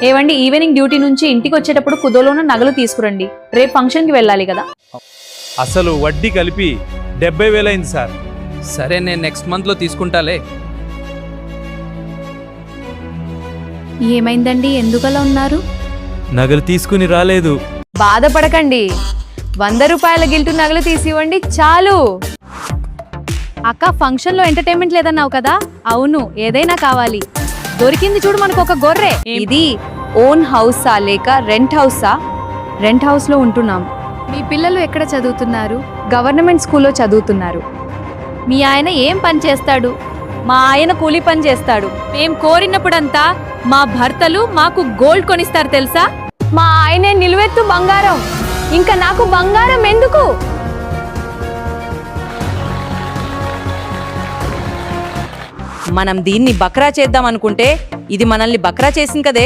ఏవండి, evening duty నుంచి ఇంటికి వచ్చేటప్పుడు కుదోలోన నగలు తీసుకురండి. రేపు ఫంక్షన్ కి వెళ్ళాలి కదా. అసలు వడ్డీ కలిపి 70,000 అయింది సార్. సరే, నేను నెక్స్ట్ మంత్లో తీసుకుంటాలే. ఏమైందండి, ఎందుకలా ఉన్నారు? నగలు తీసుకుని రాలేదు. బాధపడకండి, 100 రూపాయల గిల్టు నగలు తీసివ్వండి చాలు. అక్క, ఫంక్షన్ లో ఎంటర్టైన్మెంట్ లేదన్నావు కదా? అవును, ఏదైనా కావాలి. దొరికింది చూడు మనకు ఒక గొర్రె. ఇది ఓన్ హౌసా లేక రెంట్ హౌసా? రెంట్ హౌస్ లో ఉంటున్నాం. మీ పిల్లలు ఎక్కడ చదువుతున్నారు? గవర్నమెంట్ స్కూల్లో చదువుతున్నారు. మీ ఆయన ఏం పని చేస్తాడు? మా ఆయన కూలీ పని చేస్తాడు. మేం కోరినప్పుడంతా మా భర్తలు మాకు గోల్డ్ కొనిస్తారు తెలుసా? మా ఆయనే నిలువెత్తు బంగారం. ఇంకా నాకు బంగారం ఎందుకు? మనం దీన్ని బక్రా చేద్దాం అనుకుంటే ఇది మనల్ని బక్రా చేసింది కదే.